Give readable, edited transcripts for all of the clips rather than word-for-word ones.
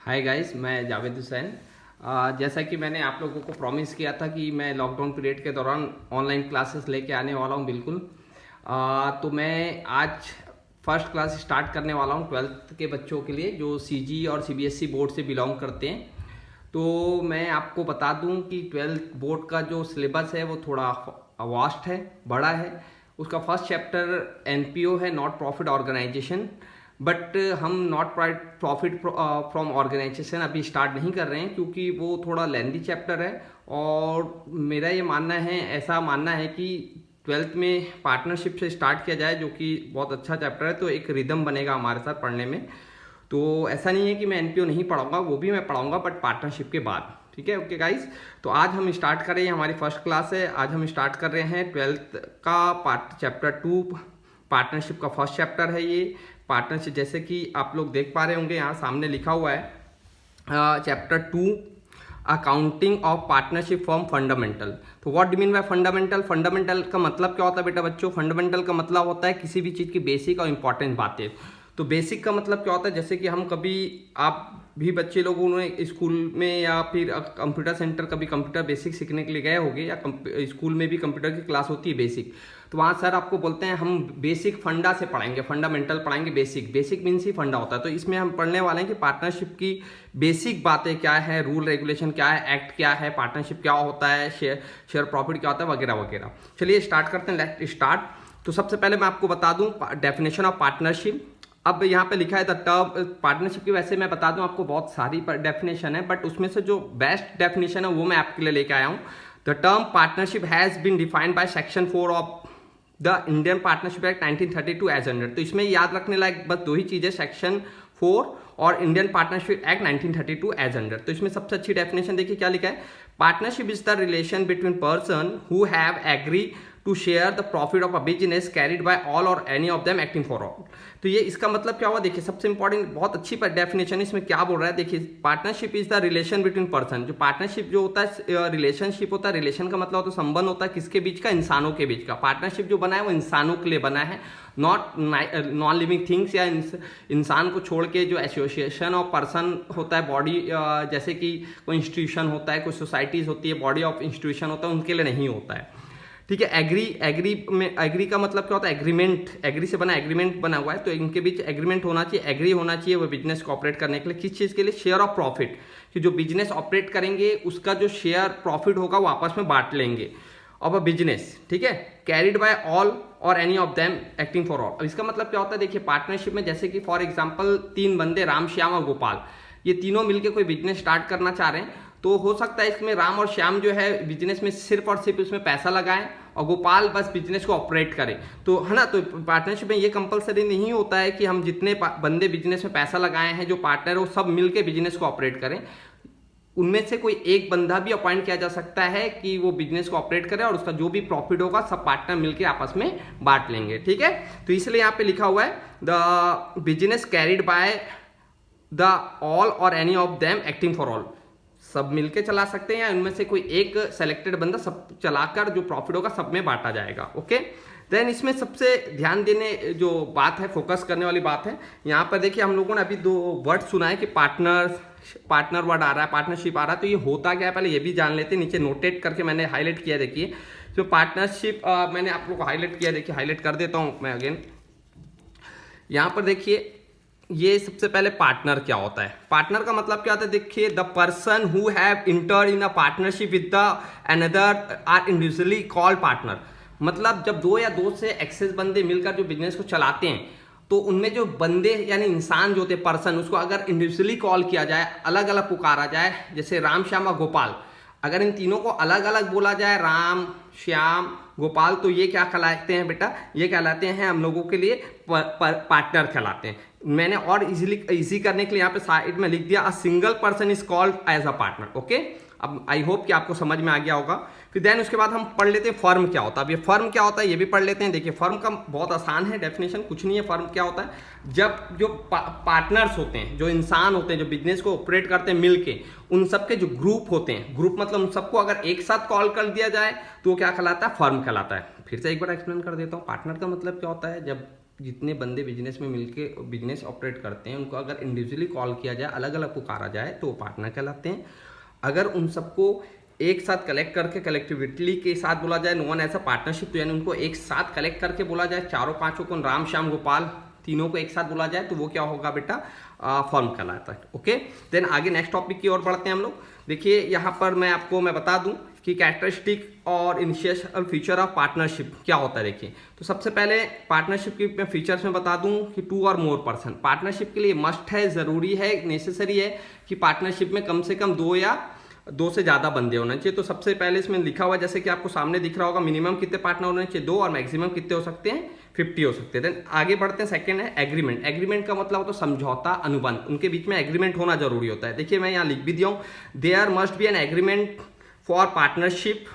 Hi guys, मैं जावेद हुसैन। जैसा कि मैंने आप लोगों को प्रॉमिस किया था कि मैं लॉकडाउन पीरियड के दौरान ऑनलाइन क्लासेस लेके आने वाला हूं बिल्कुल। तो मैं आज फर्स्ट क्लास स्टार्ट करने वाला हूं 12th के बच्चों के लिए जो सीजी और सीबीएसई बोर्ड से बिलोंग करते हैं। तो मैं आपको बता दूं कि 12th बोर्ड का जो सिलेबस है वो थोड़ा वास्ट है, बड़ा है। उसका फर्स्ट चैप्टर एनपीओ है, नॉट प्रॉफिट ऑर्गेनाइजेशन। बट हम नॉट प्रॉफिट फ्रॉम ऑर्गेनाइजेशन अभी स्टार्ट नहीं कर रहे हैं क्योंकि वो थोड़ा लेंदी चैप्टर है। और मेरा ये मानना है, ऐसा मानना है कि 12th में पार्टनरशिप से स्टार्ट किया जाए, जो कि बहुत अच्छा चैप्टर है, तो एक रिदम बनेगा हमारे साथ पढ़ने में। तो ऐसा नहीं है कि मैं एनपीओ नहीं पढ़ाऊंगा, वो भी मैं पढ़ाऊंगा, बट पार्टनरशिप के बाद। ठीक है, ओके गाइस। तो आज हम स्टार्ट कर रहे हैं, हमारी फर्स्ट क्लास है। आज हम स्टार्ट कर रहे हैं 12th का चैप्टर 2। पार्टनरशिप का फर्स्ट चैप्टर है ये। पार्टनरशिप जैसे कि आप लोग देख पा रहे होंगे, यहाँ सामने लिखा हुआ है chapter 2 accounting of partnership form fundamental. तो what do mean by fundamental? Fundamental का मतलब क्या होता है बेटा बच्चों? फंडामेंटल का मतलब होता है किसी भी चीज़ की बेसिक और इंपॉर्टेंट बातें। तो बेसिक का मतलब क्या होता है? जैसे कि हम कभी, आप भी बच्चे लोगों ने स्कूल में या फिर कंप्यूटर सेंटर कभी कंप्यूटर बेसिक सीखने के लिए गए होंगे, या स्कूल में भी कंप्यूटर की क्लास होती है बेसिक। तो वहाँ सर आपको बोलते हैं हम बेसिक फंडा से पढ़ाएंगे, फंडामेंटल पढ़ाएंगे। बेसिक मीन्स ही फंडा होता है। तो इसमें हम पढ़ने वाले हैं कि पार्टनरशिप की बेसिक बातें क्या है, रूल रेगुलेशन क्या है, एक्ट क्या है, पार्टनरशिप क्या होता है, शेयर प्रॉफिट क्या होता है, वगैरह वगैरह। चलिए स्टार्ट करते हैं, लेट्स स्टार्ट। तो सबसे पहले मैं आपको बता दूं डेफिनेशन ऑफ पार्टनरशिप। अब यहाँ पे लिखा है द टर्म पार्टनरशिप की। वैसे मैं बता दूं आपको बहुत सारी डेफिनेशन है, बट उसमें से जो बेस्ट डेफिनेशन है वो मैं आपके लिए लेके आया हूँ। The term partnership has been defined by section 4 of the Indian partnership act 1932 as under. तो इसमें याद रखने लायक बस दो ही चीजें, सेक्शन 4 और Indian partnership act 1932 as under. तो इसमें सबसे अच्छी डेफिनेशन देखिए क्या लिखा है। Partnership is the relation between person who have agree to share the profit of a business carried by all or any of them acting for all. तो ये इसका मतलब क्या हुआ? देखिए सबसे इंपॉर्टेंट, बहुत अच्छी डेफिनेशन इसमें क्या बोल रहा है। देखिए partnership is the relation between person. जो पार्टनरशिप जो होता है, रिलेशनशिप होता है, रिलेशन का मतलब होता है संबंध होता है किसके बीच का? इंसानों के बीच का। पार्टनरशिप जो बना है वो इंसानों के लिए बना है, नॉट नॉन लिविंग थिंग्स, या इंसान को छोड़ के जो एसोसिएशन ऑफ पर्सन होता है, बॉडी, जैसे कि कोई इंस्टीट्यूशन होता है, कोई सोसाइटीज होती है, बॉडी ऑफ इंस्टीट्यूशन होता है, उनके लिए नहीं होता है। ठीक है। एग्री का मतलब क्या होता है? एग्रीमेंट, एग्री से बना, एग्रीमेंट बना हुआ है, तो इनके बीच एग्रीमेंट होना चाहिए, एग्री होना चाहिए वो बिजनेस को ऑपरेट करने के लिए। किस चीज़ के लिए? शेयर ऑफ प्रॉफिट, कि जो बिजनेस ऑपरेट करेंगे उसका जो शेयर प्रॉफिट होगा वो आपस में बांट लेंगे ऑफ अ बिजनेस। ठीक है। Carried by all or any of them acting for all. अब इसका मतलब क्या होता है? देखिए पार्टनरशिप में जैसे कि फॉर एग्जाम्पल 3 बंदे, राम, श्याम और गोपाल, ये तीनों मिलकर कोई बिजनेस स्टार्ट करना चाह रहे हैं। तो हो सकता है इसमें राम और श्याम जो है बिजनेस में सिर्फ और सिर्फ उसमें पैसा लगाएं और गोपाल बस बिजनेस को ऑपरेट करें, तो है ना। तो पार्टनरशिप में ये कंपलसरी नहीं होता है कि हम जितने बंदे बिजनेस में पैसा लगाए हैं, जो पार्टनर, वो सब मिलके बिजनेस को ऑपरेट करें। उनमें से कोई एक बंदा भी अपॉइंट किया जा सकता है कि वो बिजनेस को ऑपरेट करे, और उसका जो भी प्रॉफिट होगा सब पार्टनर मिलकर आपस में बांट लेंगे। ठीक है। तो इसलिए यहाँ पे लिखा हुआ है the business carried by the all or any of them acting for all. सब मिलके चला सकते हैं, या इनमें से कोई एक सेलेक्टेड बंदा सब चलाकर जो प्रॉफिट होगा सब में बांटा जाएगा। ओके। देन इसमें सबसे ध्यान देने जो बात है, फोकस करने वाली बात है, यहाँ पर देखिए हम लोगों ने अभी 2 वर्ड सुना है कि पार्टनर वर्ड आ रहा है, पार्टनरशिप आ रहा है। तो ये होता क्या है पहले ये भी जान लेते हैं। नीचे नोटेट करके मैंने हाईलाइट किया, देखिए जो पार्टनरशिप मैंने आप लोग को हाईलाइट किया, देखिए हाईलाइट कर देता हूँ मैं अगेन। यहाँ पर देखिए ये सबसे पहले पार्टनर क्या होता है? पार्टनर का मतलब क्या होता है? देखिए the person who have entered in a partnership with the another are individually called partner. मतलब जब 2 या 2 से एक्सेस बंदे मिलकर जो बिजनेस को चलाते हैं, तो उनमें जो बंदे यानी इंसान जो होते हैं, पर्सन, उसको अगर इंडिविजुअली कॉल किया जाए, अलग अलग पुकारा जाए, जैसे राम, श्याम और गोपाल, अगर इन तीनों को अलग अलग बोला जाए, राम, श्याम, गोपाल, तो ये क्या कहलाते हैं बेटा? ये कहलाते हैं हम लोगों के लिए पार्टनर कहलाते हैं। मैंने और इजी करने के लिए यहाँ पे साइड में लिख दिया a single person is called as a partner. Okay. अब आई होप कि आपको समझ में आ गया होगा। फिर देन उसके बाद हम पढ़ लेते हैं फर्म क्या होता है। अब ये फर्म क्या होता है ये भी पढ़ लेते हैं। देखिए फर्म का बहुत आसान है डेफिनेशन, कुछ नहीं है। फर्म क्या होता है? जब जो पार्टनर्स होते हैं, जो इंसान होते हैं, जो बिजनेस को ऑपरेट करते हैं मिलके, उन सबके जो ग्रुप होते हैं, ग्रुप मतलब उन सबको अगर एक साथ कॉल कर दिया जाए तो वो क्या कहलाता है? फर्म कहलाता है। फिर से एक बार एक्सप्लेन कर देता हूँ। पार्टनर का मतलब क्या होता है? जब जितने बंदे बिजनेस में मिलके बिजनेस ऑपरेट करते हैं उनको अगर इंडिविजुअली कॉल किया जाए, अलग अलग पुकारा जाए, तो वो पार्टनर कहलाते हैं। अगर उन सबको एक साथ कलेक्ट करके कलेक्टिविटी के साथ बोला जाए, नोन एज अ पार्टनरशिप, तो यानी उनको एक साथ कलेक्ट करके बोला जाए, चारों पांचों को, राम श्याम गोपाल तीनों को एक साथ बोला जाए, तो वो क्या होगा बेटा, फर्म कहलाता है। ओके, देन आगे नेक्स्ट टॉपिक की ओर बढ़ते हैं हम लोग। देखिए यहाँ पर मैं बता दूं कि कैरेक्टरिस्टिक और इनिशियल फीचर ऑफ पार्टनरशिप क्या होता है। देखिए, तो सबसे पहले पार्टनरशिप की मैं फीचर्स में बता दूं कि 2 और मोर पर्सन पार्टनरशिप के लिए मस्ट है, जरूरी है, नेसेसरी है कि पार्टनरशिप में कम से कम 2 या 2 से ज्यादा बंदे होने चाहिए। तो सबसे पहले इसमें लिखा हुआ, जैसे कि आपको सामने दिख रहा होगा, मिनिमम कितने पार्टनर होने चाहिए, 2, और मैक्सिमम कितने हो सकते हैं, 50 हो सकते हैं। देन आगे बढ़ते हैं, सेकंड है एग्रीमेंट। एग्रीमेंट का मतलब होता है समझौता, अनुबंध, उनके बीच में एग्रीमेंट होना जरूरी होता है। देखिए मैं यहाँ लिख भी दिया हूँ, there must be an agreement for partnership,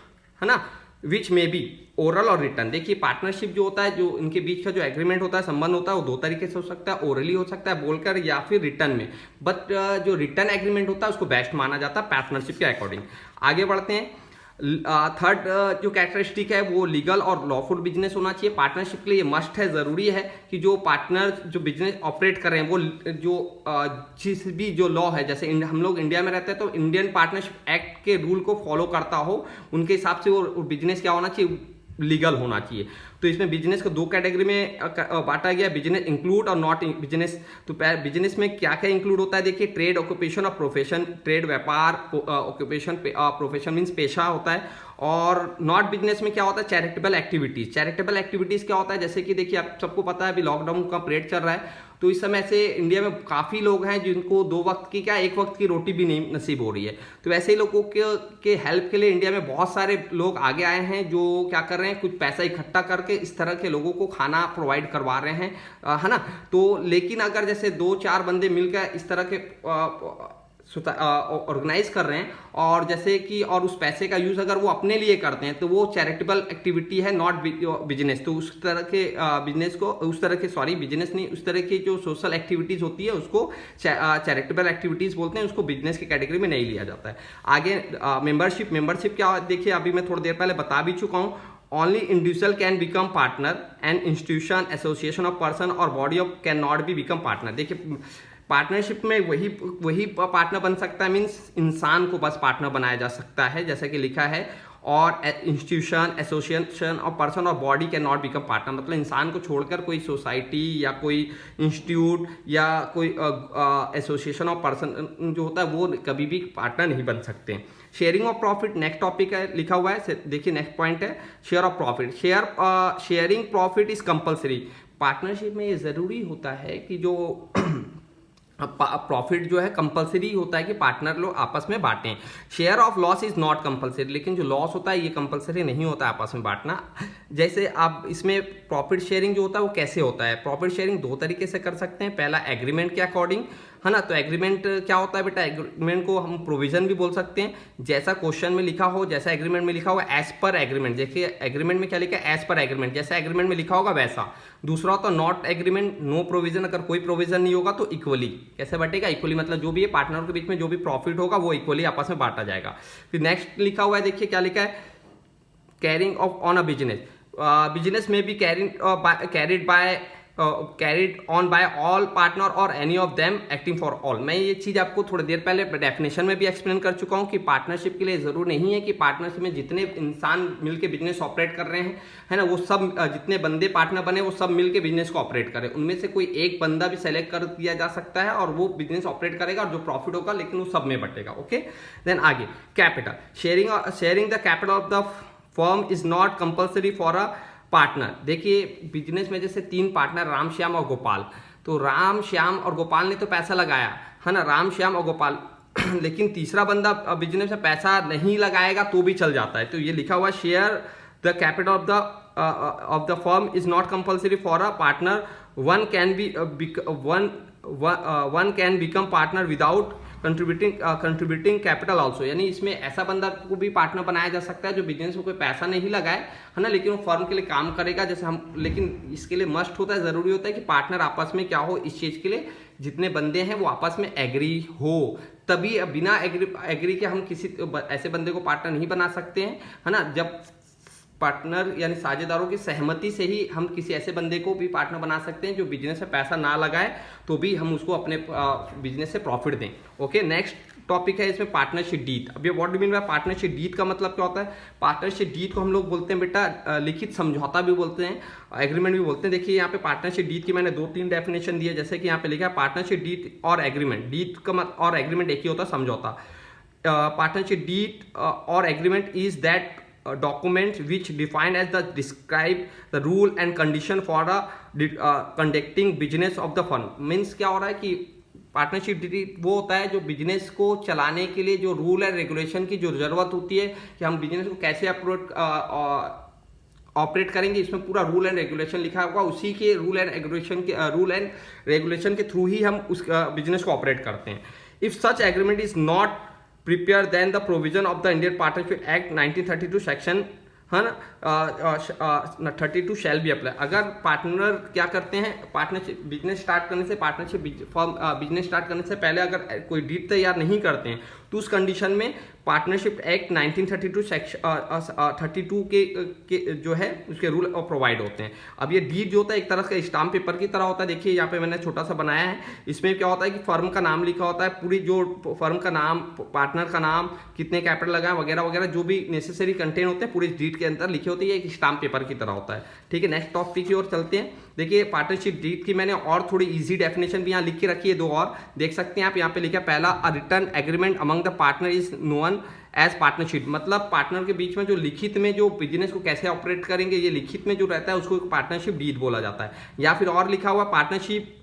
है ना, विच मे बी ओरल और रिटर्न। देखिए पार्टनरशिप जो होता है, जो इनके बीच का जो एग्रीमेंट होता है, संबंध होता है, वो 2 तरीके से हो सकता है, ओरली हो सकता है बोलकर, या फिर रिटर्न में। बट जो रिटर्न एग्रीमेंट होता है उसको बेस्ट माना जाता है पार्टनरशिप के अकॉर्डिंग। आगे बढ़ते हैं, थर्ड जो कैरेक्टरिस्टिक है वो लीगल और लॉफुल बिजनेस होना चाहिए। पार्टनरशिप के लिए मस्ट है, जरूरी है कि जो पार्टनर जो बिजनेस ऑपरेट कर रहे हैं वो जो जिस भी जो लॉ है, जैसे हम लोग इंडिया में रहते हैं तो इंडियन पार्टनरशिप एक्ट के रूल को फॉलो करता हो, उनके हिसाब से वो बिजनेस क्या होना चाहिए, लीगल होना चाहिए। तो इसमें बिजनेस को 2 कैटेगरी में बांटा गया, बिजनेस इंक्लूड और नॉट बिजनेस। तो बिजनेस में क्या क्या इंक्लूड होता है, देखिए ट्रेड, ऑक्यूपेशन और प्रोफेशन। ट्रेड व्यापार, ऑक्यूपेशन प्रोफेशन मीन्स पेशा होता है। और नॉट बिजनेस में क्या होता है, चैरिटेबल एक्टिविटीज। चैरिटेबल एक्टिविटीज क्या होता है, जैसे कि देखिए आप सबको पता है अभी लॉकडाउन का पीरियड चल रहा है, तो इस समय से इंडिया में काफी लोग हैं जिनको 2 वक्त की क्या 1 वक्त की रोटी भी नहीं नसीब हो रही है। तो ऐसे लोगों के हेल्प के लिए इंडिया में बहुत सारे लोग आगे आए हैं, जो क्या कर रहे हैं, कुछ पैसा इकट्ठा करके इस तरह के लोगों को खाना प्रोवाइड करवा रहे हैं, है ना। तो लेकिन अगर जैसे 2-4 बंदे मिलकर इस तरह के ऑर्गेनाइज कर रहे हैं, और जैसे कि और उस पैसे का यूज अगर वो अपने लिए करते हैं, तो वो चैरिटेबल एक्टिविटी है, नॉट बिजनेस। तो उस तरह के बिजनेस को, उस तरह के, सॉरी बिजनेस नहीं, उस तरह की जो सोशल एक्टिविटीज होती है उसको चैरिटेबल एक्टिविटीज बोलते हैं, उसको बिजनेस की कैटेगरी में नहीं लिया जाता है। आगे मेंबरशिप क्या, देखिए अभी मैं थोड़ी देर पहले बता भी चुका हूँ, only individual can become partner and institution, association of person or body of can not be become partner. देखिए पार्टनरशिप में वही पार्टनर बन सकता है, मीन्स इंसान को बस पार्टनर बनाया जा सकता है, जैसा कि लिखा है। और institution, association of person or body can not become partner, मतलब इंसान को छोड़कर कोई सोसाइटी या कोई इंस्टीट्यूट या कोई एसोसिएशन ऑफ पर्सन जो होता है वो कभी भी पार्टनर नहीं बन सकते हैं। Sharing of profit next topic है, लिखा हुआ है, देखिए नेक्स्ट पॉइंट है share of profit. Sharing profit is compulsory. Partnership में ये जरूरी होता है कि जो प्रॉफिट जो है कंपलसरी होता है कि पार्टनर लोग आपस में बांटें। Share of loss is not compulsory, लेकिन जो लॉस होता है ये कंपलसरी नहीं होता है आपस में बांटना। जैसे आप इसमें प्रॉफिट शेयरिंग जो होता है वो कैसे होता है, प्रॉफिट शेयरिंग 2 तरीके से कर सकते हैं। पहला एग्रीमेंट के अकॉर्डिंग, है ना। तो एग्रीमेंट क्या होता है बेटा, एग्रीमेंट को हम प्रोविजन भी बोल सकते हैं, जैसा क्वेश्चन में लिखा हो, जैसा एग्रीमेंट में लिखा हुआ एज पर एग्रीमेंट। देखिए एग्रीमेंट में क्या लिखा है, एज पर एग्रीमेंट, जैसा एग्रीमेंट में लिखा होगा वैसा। दूसरा होता है नॉट एग्रीमेंट, नो प्रोविजन, अगर कोई प्रोविजन नहीं होगा तो इक्वली। कैसे बटेगा, इक्वली, मतलब जो भी है पार्टनर के बीच में जो भी प्रॉफिट होगा वो इक्वली आपस में बांटा जाएगा। फिर नेक्स्ट लिखा हुआ है, देखिए क्या लिखा है, carrying of on a business. Business में भी carried on by all partner or any of them acting for all। मैं ये चीज आपको थोड़ी देर पहले डेफिनेशन में भी एक्सप्लेन कर चुका हूँ कि पार्टनरशिप के लिए जरूरी नहीं है कि पार्टनरशिप में जितने इंसान मिलके बिजनेस ऑपरेट कर रहे हैं, है ना, वो सब जितने बंदे पार्टनर बने वो सब मिलके बिजनेस को ऑपरेट करें। उनमें से कोई एक बंदा भी सेलेक्ट कर दिया जा सकता है और वो बिजनेस ऑपरेट करेगा और जो प्रॉफिट होगा लेकिन वो सब में बटेगा। ओके, देन आगे capital sharing the capital of the firm is not compulsory for a partner. देखिए बिजनेस में जैसे 3 पार्टनर राम श्याम और गोपाल, तो राम श्याम और गोपाल ने तो पैसा लगाया, है ना, राम श्याम और गोपाल लेकिन तीसरा बंदा बिजनेस में पैसा नहीं लगाएगा तो भी चल जाता है। तो ये लिखा हुआ share the capital of the firm is not compulsory for a partner, one can become partner without contributing capital also. यानी इसमें ऐसा बंदा को भी पार्टनर बनाया जा सकता है जो बिजनेस में कोई पैसा नहीं लगाए, है ना, लेकिन वो फर्म के लिए काम करेगा जैसे हम। लेकिन इसके लिए मस्ट होता है, जरूरी होता है कि पार्टनर आपस में क्या हो, इस चीज के लिए जितने बंदे हैं वो आपस में एग्री हो, तभी बिना एग्री के हम किसी ऐसे बंदे को पार्टनर नहीं बना सकते हैं, है ना। जब पार्टनर यानी साझेदारों की सहमति से ही हम किसी ऐसे बंदे को भी पार्टनर बना सकते हैं जो बिजनेस में पैसा ना लगाए तो भी हम उसको अपने बिजनेस से प्रॉफिट दें। ओके, नेक्स्ट टॉपिक है इसमें पार्टनरशिप डीड। अब ये what do mean by partnership deed का मतलब क्या होता है? पार्टनरशिप डीड को हम लोग बोलते हैं बेटा लिखित समझौता भी बोलते हैं, एग्रीमेंट भी बोलते हैं। देखिए यहाँ पे पार्टनरशिप डीड की मैंने 2-3 डेफिनेशन दी है, जैसे कि यहाँ पे लिखा है पार्टनरशिप डीड और एग्रीमेंट। डीड का और एग्रीमेंट एक ही होता है, समझौता। पार्टनरशिप डीड और agreement is that document which defined as the describe the rule and condition for conducting business of the firm। Means क्या हो रहा है कि पार्टनरशिप डीड वो होता है जो बिजनेस को चलाने के लिए जो रूल एंड रेगुलेशन की जो जरूरत होती है कि हम बिजनेस को कैसे ऑपरेट करेंगे, इसमें पूरा रूल एंड रेगुलेशन लिखा होगा। उसी के रूल एंड रेगुलेशन के थ्रू ही हम उस बिजनेस को ऑपरेट करते हैं। If such agreement is not prepare then the provision of the Indian partnership act 1932 section है ना 32 शैल बी अप्लाई। अगर पार्टनर क्या करते हैं, पार्टनरशिप बिजनेस स्टार्ट करने से बिजनेस स्टार्ट करने से पहले अगर कोई डीड तैयार नहीं करते हैं तो उस कंडीशन में पार्टनरशिप एक्ट 1932 सेक्शन 32 के जो है उसके रूल प्रोवाइड होते हैं। अब ये डीड जो होता है एक तरह का स्टाम्प पेपर की तरह होता है। देखिए यहाँ पे मैंने छोटा सा बनाया है, इसमें क्या होता है कि फर्म का नाम लिखा होता है, पूरी जो फर्म का नाम, पार्टनर का नाम, कितने कैपिटल लगाए वगैरह वगैरह जो भी नेसेसरी कंटेंट होते हैं पूरे डीड के अंदर लिखे होते हैं। एक स्टाम्प पेपर की तरह होता है। ठीक है, नेक्स्ट टॉपिक की ओर चलते हैं। देखिए पार्टनरशिप डीड की मैंने और थोड़ी इजी डेफिनेशन भी यहाँ लिख के रखी है, 2 और देख सकते हैं आप। यहाँ पे लिखा है पहला, a written agreement among the partner is known as partnership. मतलब पार्टनर के बीच में जो लिखित में जो बिजनेस को कैसे ऑपरेट करेंगे ये लिखित में जो रहता है उसको पार्टनरशिप डीड बोला जाता है। या फिर और लिखा हुआ पार्टनरशिप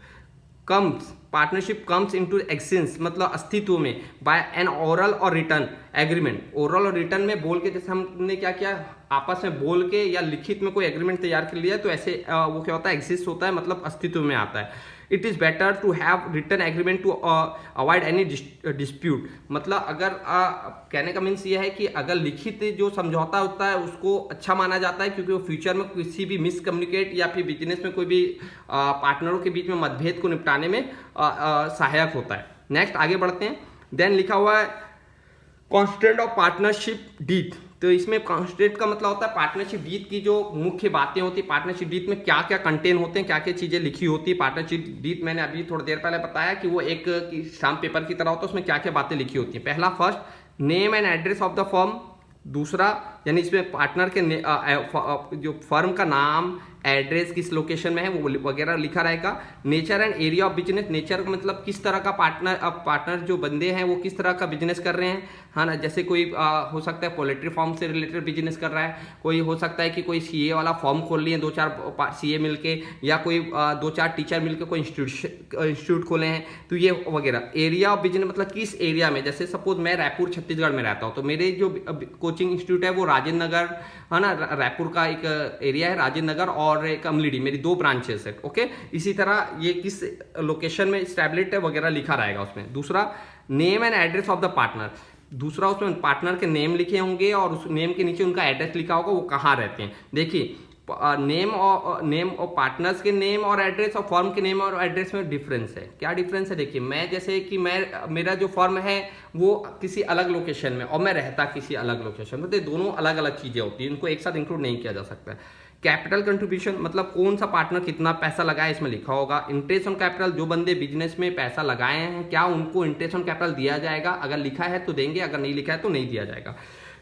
कम्स इनटू एक्सिस्टेंस, मतलब अस्तित्व में बाय एन ओरल और रिटन एग्रीमेंट। ओरल और रिटन में बोल के, जैसे हमने क्या किया आपस में बोल के या लिखित में कोई एग्रीमेंट तैयार कर लिया तो ऐसे वो क्या होता है, एग्जिस्ट होता है, मतलब अस्तित्व में आता है। It is better to have written agreement to avoid any dispute. मतलब अगर कहने का मीन्स ये है कि अगर लिखित जो समझौता होता है उसको अच्छा माना जाता है, क्योंकि वो फ्यूचर में किसी भी मिसकम्युनिकेट या फिर बिजनेस में कोई भी पार्टनरों के बीच में मतभेद को निपटाने में सहायक होता है। नेक्स्ट आगे बढ़ते हैं। देन लिखा हुआ है कॉन्स्टेंट ऑफ पार्टनरशिप डीड। तो इसमें कॉन्स्टेंट का मतलब होता है पार्टनरशिप डीड की जो मुख्य बातें होती है, पार्टनरशिप डीड में क्या क्या कंटेंट होते हैं, क्या क्या चीजें लिखी होती है। पार्टनरशिप डीड मैंने अभी थोड़ी देर पहले बताया कि वो एक स्टाम्प पेपर की तरह होता है, उसमें क्या क्या बातें लिखी होती हैं। पहला, first name and address of the firm. दूसरा, यानी इसमें पार्टनर के जो फर्म का नाम, एड्रेस किस लोकेशन में है वो वगैरह लिखा रहेगा। Nature and area of business. Nature का मतलब किस तरह का पार्टनर जो बंदे हैं वो किस तरह का बिजनेस कर रहे हैं, है ना। जैसे कोई हो सकता है पोल्ट्री फार्म से रिलेटेड बिजनेस कर रहा है, कोई हो सकता है कि कोई सीए वाला फॉर्म खोल लिए 2-4 सीए मिलके, या कोई 2-4 टीचर मिलके कोई इंस्टीट्यूट खोले हैं, तो ये वगैरह। एरिया ऑफ बिजनेस मतलब किस एरिया में, जैसे सपोज मैं रायपुर छत्तीसगढ़ में रहता हूँ तो मेरे जो कोचिंग इंस्टीट्यूट है वो राजेंद्र नगर, है ना, रायपुर का एक एरिया है राजेंद्र नगर, और कमलीडी, मेरी 2 ब्रांचेस है। ओके, इसी तरह ये किस लोकेशन में स्टैब्लिश्ड है वगैरह लिखा रहेगा उसमें। दूसरा, name and address of the partner. दूसरा, उसमें पार्टनर के नेम लिखे होंगे और उस नेम के नीचे उनका एड्रेस लिखा होगा, वो कहाँ रहते हैं। देखिए नेम और पार्टनर्स के नेम और एड्रेस और फर्म के नेम और एड्रेस में डिफरेंस है। क्या डिफरेंस है? देखिए मैं जैसे कि मेरा जो फर्म है वो किसी अलग लोकेशन में और मैं रहता किसी अलग लोकेशन में, तो दोनों अलग अलग चीजें होती हैं, इनको एक साथ इंक्लूड नहीं किया जा सकता है। कैपिटल कंट्रीब्यूशन मतलब कौन सा पार्टनर कितना पैसा लगाए इसमें लिखा होगा। इंटरेस्ट ऑन कैपिटल, जो बंदे बिजनेस में पैसा लगाए हैं क्या उनको इंटरेस्ट ऑन कैपिटल दिया जाएगा, अगर लिखा है तो देंगे, अगर नहीं लिखा है तो नहीं दिया जाएगा।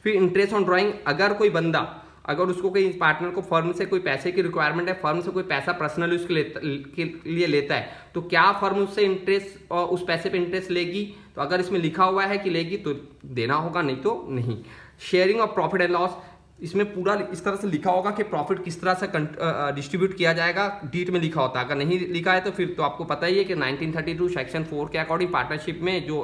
फिर इंटरेस्ट ऑन ड्राइंग, अगर कोई बंदा अगर उसको कोई पार्टनर को फर्म से कोई पैसे की रिक्वायरमेंट है, फर्म से कोई पैसा पर्सनली उसके लिए लेता है, तो क्या फर्म उससे इंटरेस्ट और उस पैसे पे इंटरेस्ट लेगी, तो अगर इसमें लिखा हुआ है कि लेगी तो देना होगा, नहीं तो नहीं। Sharing of profit and loss, इसमें पूरा इस तरह से लिखा होगा कि प्रॉफिट किस तरह से डिस्ट्रीब्यूट किया जाएगा, डीट में लिखा होता है। अगर नहीं लिखा है तो फिर तो आपको पता ही है कि 1932 सेक्शन 4 के अकॉर्डिंग पार्टनरशिप में जो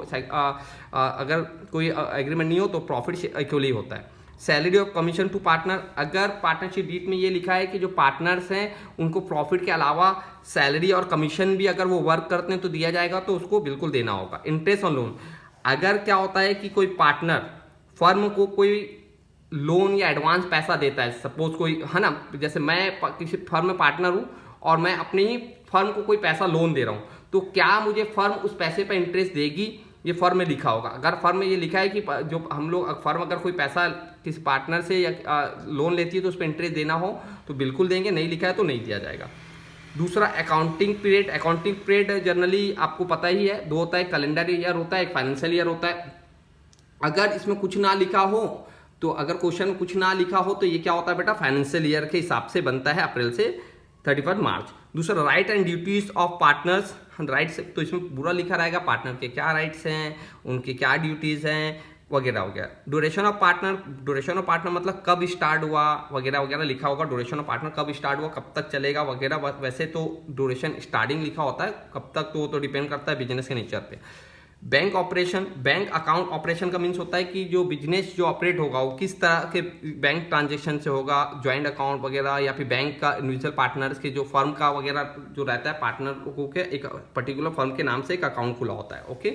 अगर कोई एग्रीमेंट नहीं हो तो प्रॉफिट इक्वली होता है। सैलरी और कमीशन टू पार्टनर, अगर पार्टनरशिप डीट में ये लिखा है कि जो पार्टनर्स हैं उनको प्रॉफिट के अलावा सैलरी और कमीशन भी अगर वो वर्क करते हैं तो दिया जाएगा, तो उसको बिल्कुल देना होगा। इंटरेस्ट ऑन लोन, अगर क्या होता है कि कोई पार्टनर फर्म को कोई लोन या एडवांस पैसा देता है, सपोज कोई है ना, जैसे मैं किसी फर्म में पार्टनर हूँ और मैं अपनी ही फर्म को कोई पैसा लोन दे रहा हूँ, तो क्या मुझे फर्म उस पैसे पर इंटरेस्ट देगी ये फर्म में लिखा होगा। अगर फर्म में ये लिखा है कि जो हम लोग फर्म अगर कोई पैसा किसी पार्टनर से या लोन लेती है तो उस पर इंटरेस्ट देना हो तो बिल्कुल देंगे, नहीं लिखा है तो नहीं दिया जाएगा। दूसरा accounting period. Accounting period generally आपको पता ही है, दो होता है, कैलेंडर ईयर होता है, एक फाइनेंशियल ईयर होता है। अगर इसमें कुछ ना लिखा हो तो, अगर क्वेश्चन में कुछ ना लिखा हो तो ये क्या होता है बेटा, फाइनेंशियल ईयर के हिसाब से बनता है, अप्रैल से 31 मार्च। दूसरा right and duties of partners. Rights तो इसमें पूरा लिखा रहेगा, पार्टनर के क्या राइट्स हैं, उनके क्या ड्यूटीज हैं वगैरह वगैरह। Duration of partner. Duration of partner मतलब कब स्टार्ट हुआ वगैरह वगैरह लिखा होगा। ड्यूरेशन ऑफ पार्टनर कब स्टार्ट हुआ, कब तक चलेगा वगैरह। वैसे तो ड्यूरेशन स्टार्टिंग लिखा होता है, कब तक तो डिपेंड करता है बिजनेस के नेचर पे। Bank operation. Bank account operation का मीन्स होता है कि जो बिजनेस जो ऑपरेट होगा वो किस तरह के बैंक ट्रांजेक्शन से होगा, ज्वाइंट अकाउंट वगैरह, या फिर बैंक का इंडिविजुअल पार्टनर्स के जो फर्म का वगैरह जो रहता है, पार्टनर को के एक पर्टिकुलर फर्म के नाम से एक अकाउंट खुला होता है। Okay.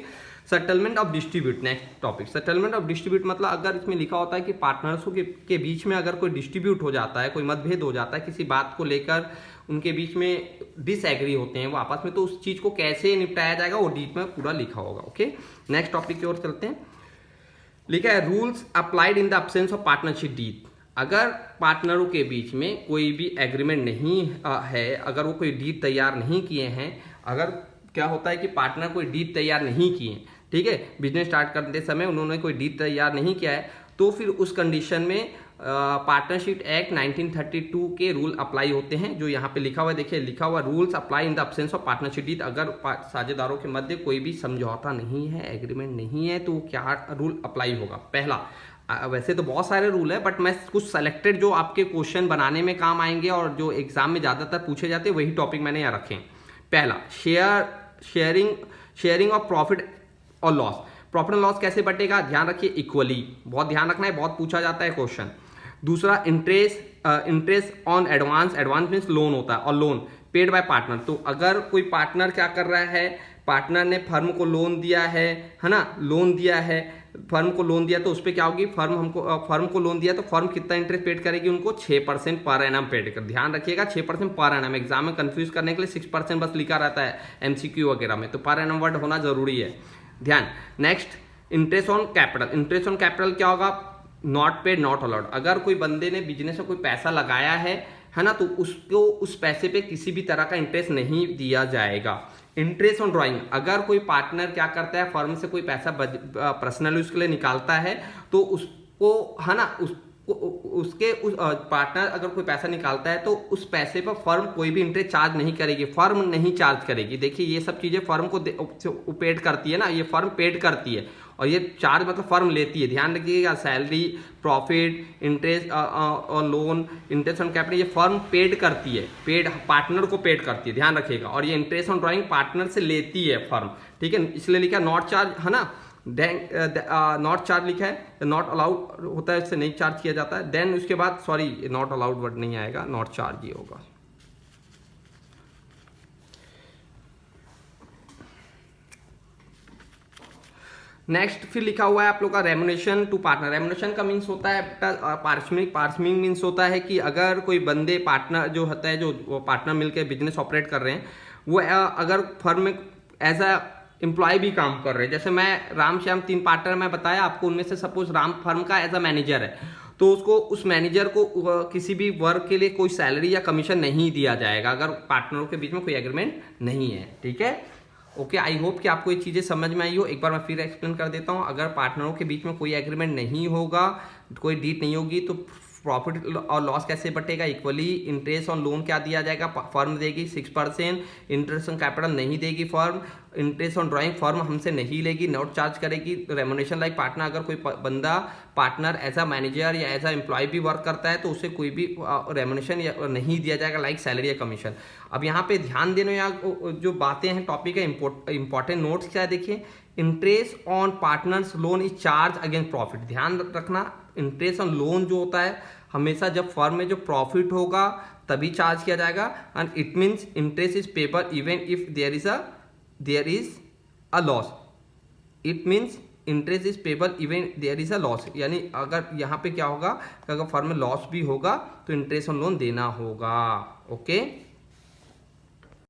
Settlement of distribute. Next topic settlement of distribute. मतलब अगर इसमें लिखा होता है कि पार्टनर्सों के बीच में अगर कोई डिस्ट्रीब्यूट हो जाता है, कोई मतभेद हो जाता है किसी बात को लेकर, उनके बीच में डिसएग्री होते हैं वो आपस में, तो उस चीज को कैसे निपटाया जाएगा वो डीप में पूरा लिखा होगा। ओके। नेक्स्ट टॉपिक की ओर चलते हैं। लिखा है rules applied in the absence of partnership deed. अगर पार्टनरों के बीच में कोई भी एग्रीमेंट नहीं है, अगर वो कोई डीड तैयार नहीं किए हैं, अगर क्या होता है कि पार्टनर कोई डीड तैयार नहीं किए, ठीक है, बिजनेस स्टार्ट करते समय उन्होंने कोई डीड तैयार नहीं किया है, तो फिर उस कंडीशन में पार्टनरशिप एक्ट 1932 के रूल अप्लाई होते हैं, जो यहाँ पे लिखा हुआ है। देखिए लिखा हुआ rules apply in the absence of partnership deed. अगर साझेदारों के मध्य कोई भी समझौता नहीं है, एग्रीमेंट नहीं है, तो क्या रूल अप्लाई होगा। पहला, वैसे तो बहुत सारे रूल है बट मैं कुछ सेलेक्टेड जो आपके क्वेश्चन बनाने में काम आएंगे और जो एग्जाम में ज्यादातर पूछे जाते हैं वही टॉपिक मैंने यहाँ रखे। पहला, शेयरिंग ऑफ प्रॉफिट और लॉस। प्रॉफिट एंड लॉस कैसे बटेगा, ध्यान रखिए, इक्वली। बहुत ध्यान रखना है, बहुत पूछा जाता है क्वेश्चन। दूसरा, interest on advance. Advance means loan होता है, और लोन पेड बाय पार्टनर। तो अगर कोई पार्टनर क्या कर रहा है, पार्टनर ने फर्म को लोन दिया है ना, लोन दिया है, फर्म को लोन दिया, तो उस पर क्या होगी, फर्म को लोन दिया तो फर्म कितना इंटरेस्ट पेड करेगी उनको, 6% पर एनम पेड कर। ध्यान रखिएगा 6% पर एनम। एग्जाम में कंफ्यूज करने के लिए 6% बस लिखा रहता है एमसीक्यू वगैरह में, तो पर एनम वर्ड होना जरूरी है, ध्यान। Next, interest on capital. Interest on capital क्या होगा, नॉट पेड नॉट अलाउड। अगर कोई बंदे ने बिजनेस में कोई पैसा लगाया है ना, तो उसको उस पैसे पे किसी भी तरह का इंटरेस्ट नहीं दिया जाएगा। Interest on drawing. अगर कोई पार्टनर क्या करता है, फर्म से कोई पैसा पर्सनल यूज के लिए निकालता है, तो उसको है ना, उसके पार्टनर अगर कोई पैसा निकालता है तो उस पैसे पर फर्म कोई भी इंटरेस्ट चार्ज नहीं करेगी, फर्म नहीं चार्ज करेगी। देखिए ये सब चीजें फर्म को पेड करती है ना, ये फर्म पेड करती है, और ये चार्ज मतलब फर्म लेती है। ध्यान रखिएगा, सैलरी, प्रॉफिट, इंटरेस्ट और लोन, इंटरेस्ट ऑन कैपिटल, ये फर्म पेड करती है, पेड पार्टनर को पेड करती है, ध्यान रखिएगा। और ये इंटरेस्ट ऑन ड्राइंग पार्टनर से लेती है फर्म, ठीक है, इसलिए लिखा नॉट चार्ज, है ना। नॉट चार्ज लिखा है, नॉट अलाउड होता है, इससे नहीं चार्ज किया जाता है। देन उसके बाद, सॉरी, नॉट अलाउड वर्ड नहीं आएगा, नॉट चार्ज ही होगा। नेक्स्ट फिर लिखा हुआ है आप लोग का रेम्युनरेशन टू पार्टनर। रेम्युनरेशन का मीन्स होता है पारिश्रमिक। पारिश्रमिक मीन्स होता है कि अगर कोई बंदे पार्टनर जो होता है, जो पार्टनर मिलकर बिजनेस ऑपरेट कर रहे हैं, वो अगर फर्म में एज अ एम्प्लॉय भी काम कर रहे हैं, जैसे मैं राम श्याम 3 पार्टनर मैं बताया आपको, उनमें से सपोज राम फर्म का एज अ मैनेजर है, तो उसको उस मैनेजर को किसी भी वर्क के लिए कोई सैलरी या कमीशन नहीं दिया जाएगा अगर पार्टनरों के बीच में कोई एग्रीमेंट नहीं है, ठीक है। ओके, आई होप कि आपको ये चीज़ें समझ में आई हो। एक बार मैं फिर एक्सप्लेन कर देता हूँ। अगर पार्टनरों के बीच में कोई एग्रीमेंट नहीं होगा, कोई डीड नहीं होगी, तो प्रॉफिट और लॉस कैसे बटेगा, इक्वली। इंटरेस्ट ऑन लोन क्या दिया जाएगा, फर्म देगी 6%। इंटरेस्ट ऑन कैपिटल नहीं देगी firm. Interest on drawing firm हमसे नहीं लेगी, नॉट चार्ज करेगी। रेम्युनरेशन लाइक पार्टनर, अगर कोई बंदा पार्टनर एज अ मैनेजर या एज अ एम्प्लॉय भी वर्क करता है तो उसे कोई भी रेम्युनरेशन नहीं दिया जाएगा लाइक सैलरी या कमीशन। अब यहाँ पे ध्यान देना, यहाँ जो बातें हैं टॉपिक है, इंपॉर्टेंट नोट्स क्या है, देखिए। Interest on partners loan is charge against profit. ध्यान रखना, इंटरेस्ट ऑन लोन जो होता है हमेशा जब फर्म में जो प्रॉफिट होगा तभी चार्ज किया जाएगा। And it means interest is payable even if there is a loss. It means interest is payable even there is a loss, यानी अगर यहाँ पे क्या होगा, अगर फर्म में लॉस भी होगा तो इंटरेस्ट ऑन लोन देना होगा। ओके।